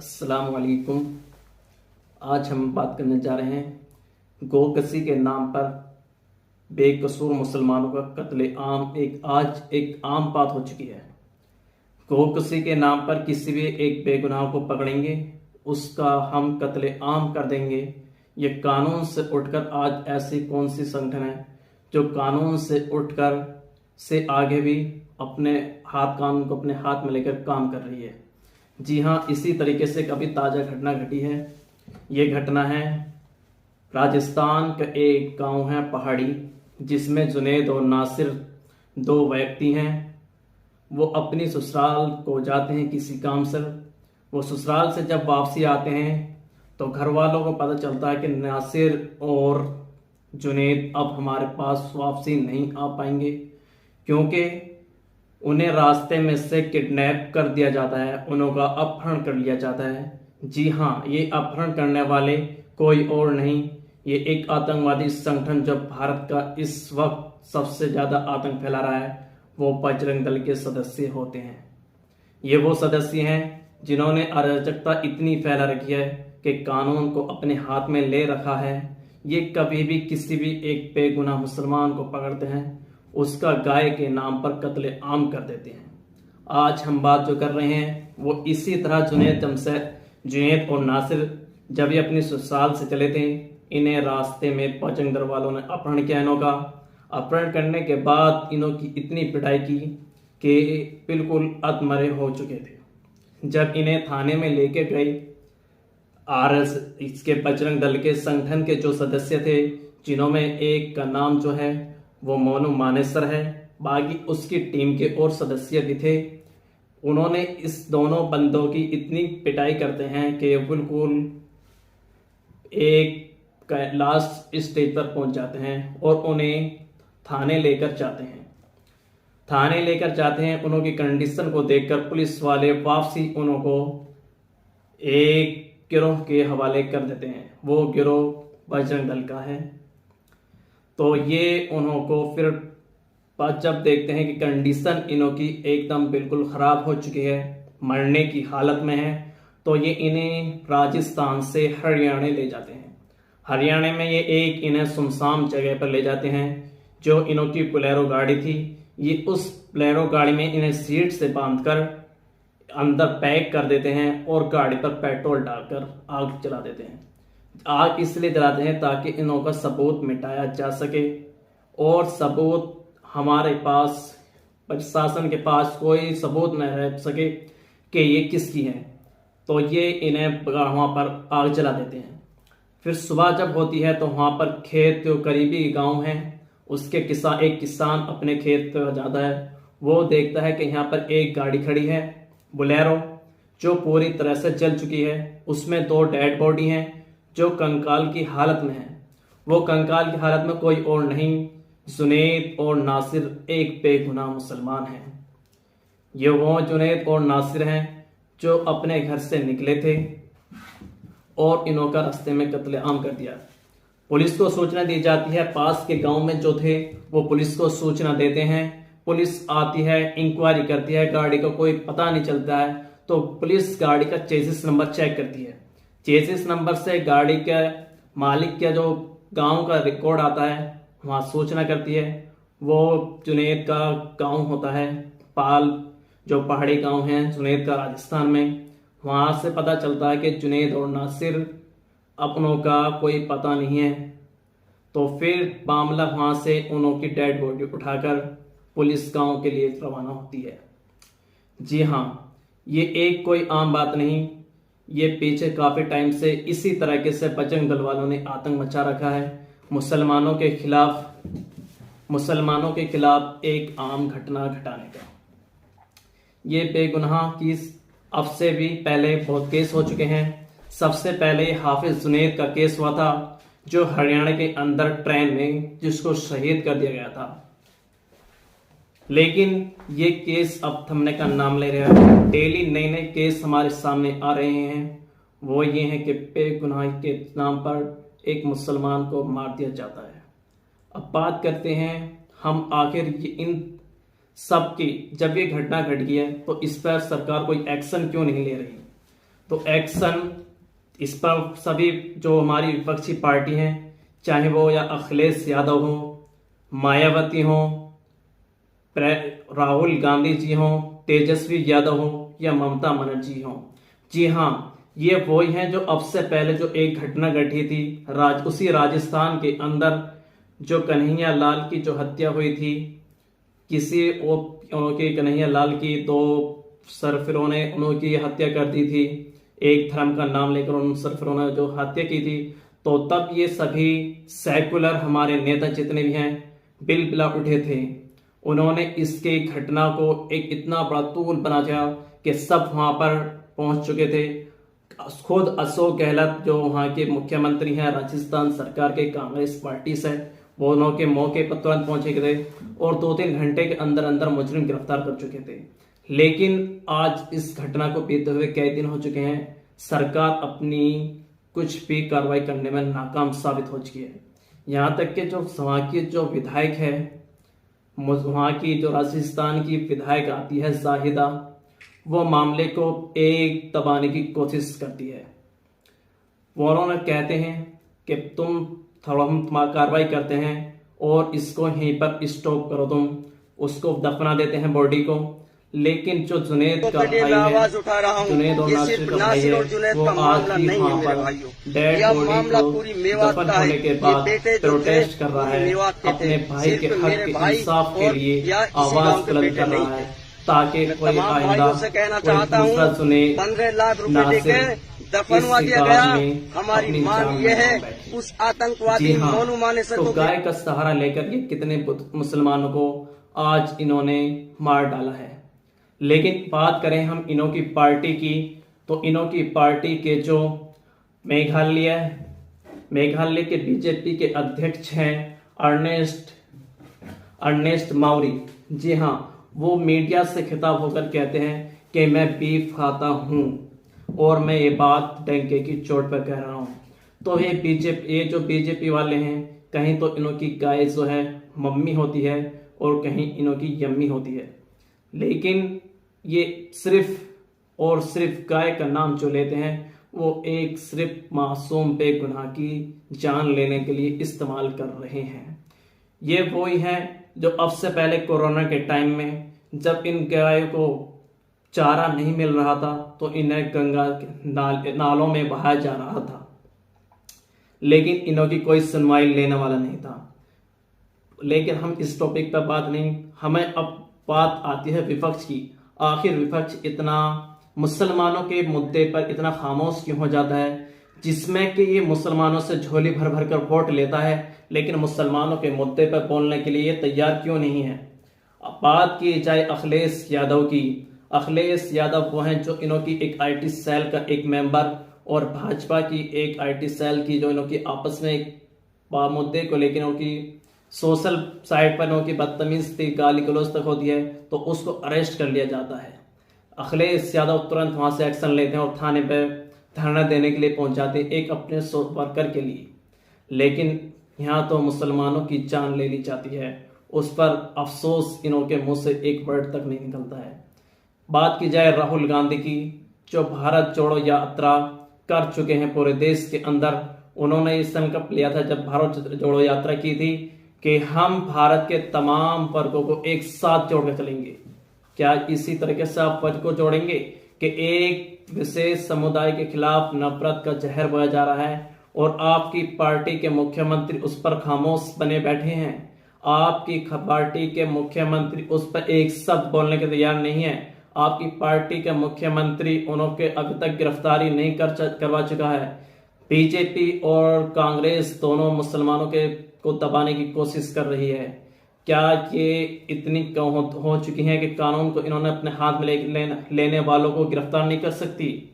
अस्सलाम वालेकुम। आज हम बात करने जा रहे हैं गोकशी के नाम पर बेकसूर मुसलमानों का कत्लेआम। आज एक आम बात हो चुकी है। गोकशी के नाम पर किसी भी एक बेगुनाह को पकड़ेंगे, उसका हम कत्लेआम कर देंगे। ये कानून से उठकर आज ऐसी कौन सी संगठन है जो कानून से उठकर से आगे भी अपने कानून को अपने हाथ में लेकर काम कर रही है। जी हाँ, इसी तरीके से कभी ताज़ा घटना घटी है। ये घटना है राजस्थान का एक गांव है पहाड़ी, जिसमें जुनैद और नासिर दो व्यक्ति हैं। वो अपनी ससुराल को जाते हैं किसी काम से। वो ससुराल से जब वापसी आते हैं तो घर वालों को पता चलता है कि नासिर और जुनैद अब हमारे पास वापसी नहीं आ पाएंगे, क्योंकि उन्हें रास्ते में से किडनैप कर दिया जाता है, उनका अपहरण कर लिया जाता है। जी हाँ, ये अपहरण करने वाले कोई और नहीं, ये एक आतंकवादी संगठन जो भारत का इस वक्त सबसे ज़्यादा आतंक फैला रहा है, वो बजरंग दल के सदस्य होते हैं। ये वो सदस्य हैं जिन्होंने अराजकता इतनी फैला रखी है कि कानून को अपने हाथ में ले रखा है। ये कभी भी किसी भी एक बेगुनाह मुसलमान को पकड़ते हैं, उसका गाय के नाम पर कत्लेआम कर देते हैं। आज हम बात जो कर रहे हैं वो इसी तरह जुनैद और नासिर जब ये अपनी ससुराल से चले थे, इन्हें रास्ते में बजरंग दल वालों ने अपहरण किया। इनका अपहरण करने के बाद इन्हों की इतनी पिटाई की कि बिल्कुल अधमरे हो चुके थे। जब इन्हें थाने में लेके गए, इसके बजरंग दल के संगठन के जो सदस्य थे, जिन्होंने एक का नाम जो है वो मोनू मानेसर है, बाकी उसकी टीम के और सदस्य भी थे। उन्होंने इस दोनों बंदों की इतनी पिटाई करते हैं कि बिल्कुल एक लास्ट स्टेज पर पहुंच जाते हैं और उन्हें थाने लेकर जाते हैं। थाने लेकर जाते हैं, उनकी कंडीशन को देखकर पुलिस वाले वापसी उनको एक गिरोह के हवाले कर देते हैं। वो गिरोह बजरंग दल का है। तो ये उनको फिर जब देखते हैं कि कंडीशन इनों की एकदम बिल्कुल ख़राब हो चुकी है, मरने की हालत में है, तो ये इन्हें राजस्थान से हरियाणा ले जाते हैं। हरियाणा में ये एक इन्हें सुनसान जगह पर ले जाते हैं। जो इनों की बोलेरो गाड़ी थी, ये उस बोलेरो गाड़ी में इन्हें सीट से बांधकर अंदर पैक कर देते हैं और गाड़ी पर पेट्रोल डालकर आग जला देते हैं। आग इसलिए जलाते हैं ताकि इनों का सबूत मिटाया जा सके, और सबूत हमारे पास, प्रशासन के पास कोई सबूत न रह सके कि ये किसकी है, तो ये इन्हें वहाँ पर आग जला देते हैं। फिर सुबह जब होती है तो वहाँ पर खेत जो करीबी गांव है, उसके एक किसान अपने खेत पर जाता है। वो देखता है कि यहाँ पर एक गाड़ी खड़ी है बोलेरो, जो पूरी तरह से जल चुकी है। उसमें दो डेड बॉडी हैं जो कंकाल की हालत में है। वो कंकाल की हालत में कोई और नहीं, जुनैद और नासिर एक बेगुनाह मुसलमान हैं। ये वो जुनैद और नासिर हैं जो अपने घर से निकले थे और इन्हों का रास्ते में कत्लेआम कर दिया। पुलिस को सूचना दी जाती है। पास के गांव में जो थे वो पुलिस को सूचना देते हैं। पुलिस आती है, इंक्वायरी करती है, गाड़ी का कोई पता नहीं चलता है, तो पुलिस गाड़ी का चेसिस नंबर चेक करती है। चेसिस नंबर से गाड़ी के मालिक का जो गांव का रिकॉर्ड आता है, वहाँ सूचना करती है। वो जुनैद का गांव होता है पाल, जो पहाड़ी गांव है जुनैद का राजस्थान में। वहाँ से पता चलता है कि जुनैद और नासिर अपनों का कोई पता नहीं है। तो फिर मामला वहाँ से उनों की डेड बॉडी उठाकर पुलिस गांव के लिए रवाना होती है। जी हाँ, ये एक कोई आम बात नहीं, ये पीछे काफ़ी टाइम से इसी तरीके से बजरंग दल वालों ने आतंक मचा रखा है। मुसलमानों के खिलाफ एक आम घटना घटाने का। ये बेगुनाह की अब से भी पहले बहुत केस हो चुके हैं। सबसे पहले हाफिज जुनैद का केस हुआ था, जो हरियाणा के अंदर ट्रेन में जिसको शहीद कर दिया गया था। लेकिन ये केस अब थमने का नाम ले रहा है। डेली नए नए केस हमारे सामने आ रहे हैं। वो ये है कि बेगुनाही के नाम पर एक मुसलमान को मार दिया जाता है। अब बात करते हैं हम आखिर इन सब की, जब ये घटना घट गई है तो इस पर सरकार कोई एक्शन क्यों नहीं ले रही। तो एक्शन इस पर सभी जो हमारी विपक्षी पार्टी हैं, चाहे वो या अखिलेश यादव हो, मायावती हो, राहुल गांधी जी हो, तेजस्वी यादव हो या ममता बनर्जी हो, जी हाँ, ये वही हैं जो अब से पहले जो एक घटना घटी थी उसी राजस्थान के अंदर, जो कन्हैया लाल की जो हत्या हुई थी, किसी के कन्हैया लाल की दो सरफिरों ने उनकी हत्या कर दी थी, एक धर्म का नाम लेकर उन सरफिरों ने जो हत्या की थी। तो तब ये सभी सेकुलर हमारे नेता जितने भी हैं बिलबिला उठे थे। उन्होंने इसके घटना को एक इतना बड़ा तूल बना दिया कि सब वहां पर पहुंच चुके थे। खुद अशोक गहलोत जो वहां के मुख्यमंत्री हैं राजस्थान सरकार के कांग्रेस पार्टी से, वो उनके मौके पर तुरंत पहुंचे थे और 2-3 घंटे के अंदर अंदर मुजरिम गिरफ्तार कर चुके थे। लेकिन आज इस घटना को बीते हुए कई दिन हो चुके हैं, सरकार अपनी कुछ भी कार्रवाई करने में नाकाम साबित हो चुकी है। यहाँ तक कि जो वहाँ की जो विधायक है, वहाँ की जो राजस्थान की विधायक आती है जाहिदा, वो मामले को एक दबाने की कोशिश करती है। वो उन्होंने कहते हैं कि तुम थोड़ा हम कार्रवाई करते हैं और इसको यहीं पर स्टॉप करो, तुम उसको दफना देते हैं बॉडी को। लेकिन जो जुनेद का भाई है, जुनेद और नासिर का भाई है, वो आज भी वहाँ पर डेड बॉडी को दफन होने के बाद प्रोटेस्ट कर रहा है, अपने भाई के हक के इंसाफ के लिए आवाज बुलंद कर रहा है, ताकि कोई आइंदा कोई दूसरा सुने। 15 लाख रुपए देकर दफनवा दिया गया। हमारी मांग ये है उस आतंकवादी मोनू मानेसर को गाय का सहारा लेकर ये कितने मुसलमानों को आज इन्होंने मार डाला है। लेकिन बात करें हम इन्हों की पार्टी की, तो इन्हों की पार्टी के जो मेघालय के बीजेपी के अध्यक्ष हैं अर्नेस्ट मौरी, जी हाँ, वो मीडिया से खिताब होकर कहते हैं कि मैं बीफ खाता हूं और मैं ये बात डंके की चोट पर कह रहा हूं। तो ये जो बीजेपी वाले हैं, कहीं तो इन्हों की गाय जो है मम्मी होती है और कहीं इन्हों की यम्मी होती है। लेकिन ये सिर्फ और सिर्फ गाय का नाम जो लेते हैं, वो एक सिर्फ मासूम बेगुनाह की जान लेने के लिए इस्तेमाल कर रहे हैं। ये वही हैं जो अब से पहले कोरोना के टाइम में जब इन गायों को चारा नहीं मिल रहा था तो इन्हें गंगा के नालों में बहाया जा रहा था, लेकिन इन्हों की कोई सुनवाई लेने वाला नहीं था। लेकिन हम इस टॉपिक पर बात नहीं, हमें अब बात आती है विपक्ष की। आखिर विपक्ष इतना मुसलमानों के मुद्दे पर इतना खामोश क्यों हो जाता है, जिसमें कि ये मुसलमानों से झोली भर भर कर वोट लेता है, लेकिन मुसलमानों के मुद्दे पर बोलने के लिए तैयार क्यों नहीं है। अब बात की जाए अखिलेश यादव की। अखिलेश यादव वो हैं जो इन्हों की एक आईटी सेल का एक मेंबर और भाजपा की एक आईटी सेल की जो इन्हों की आपस में एक मुद्दे को लेकर इन्हों की सोशल साइट पर इन्हों की बदतमीजी गाली गलौज तक होती है, तो उसको अरेस्ट कर लिया जाता है। अखिलेश यादव तुरंत वहां से एक्शन लेते हैं और थाने पर धरना देने के लिए पहुंच जाते हैं एक अपने वर्कर के लिए। लेकिन यहाँ तो मुसलमानों की जान ले ली जाती है, उस पर अफसोस इन्हों के मुंह से एक वर्ड तक नहीं निकलता है। बात की जाए राहुल गांधी की, जो भारत जोड़ो यात्रा कर चुके हैं पूरे देश के अंदर। उन्होंने ये संकल्प लिया था जब भारत जोड़ो यात्रा की थी कि हम भारत के तमाम वर्गों को एक साथ जोड़कर चलेंगे। क्या इसी तरीके से आप वर्ग को जोड़ेंगे कि एक विशेष समुदाय के खिलाफ नफरत का जहर बोया जा रहा है और आपकी पार्टी के मुख्यमंत्री उस पर खामोश बने बैठे हैं। आपकी पार्टी के मुख्यमंत्री उस पर एक शब्द बोलने के तैयार नहीं है। आपकी पार्टी के मुख्यमंत्री उन्होंने अभी तक गिरफ्तारी नहीं करवा चुका है। बीजेपी और कांग्रेस दोनों मुसलमानों के को दबाने की कोशिश कर रही है। क्या ये इतनी हो चुकी है कि कानून को इन्होंने अपने हाथ में लेने वालों को गिरफ्तार नहीं कर सकती?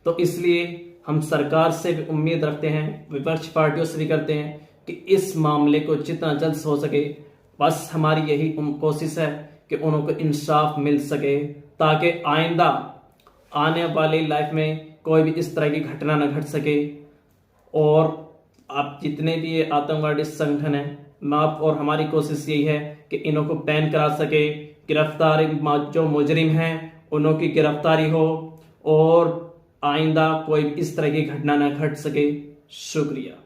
तो इसलिए हम सरकार से भी उम्मीद रखते हैं, विपक्ष पार्टियों से भी करते हैं कि इस मामले को जितना जल्द हो सके, बस हमारी यही कोशिश है कि उनको इंसाफ मिल सके, ताकि आइंदा आने वाली लाइफ में कोई भी इस तरह की घटना न घट सके। और आप जितने भी ये आतंकवादी संगठन है, माफ और हमारी कोशिश यही है कि इन्हों को बैन करा सके, गिरफ्तारी जो मुजरिम हैं उन्हों की गिरफ्तारी हो और आइंदा कोई इस तरह की घटना न घट सके। शुक्रिया।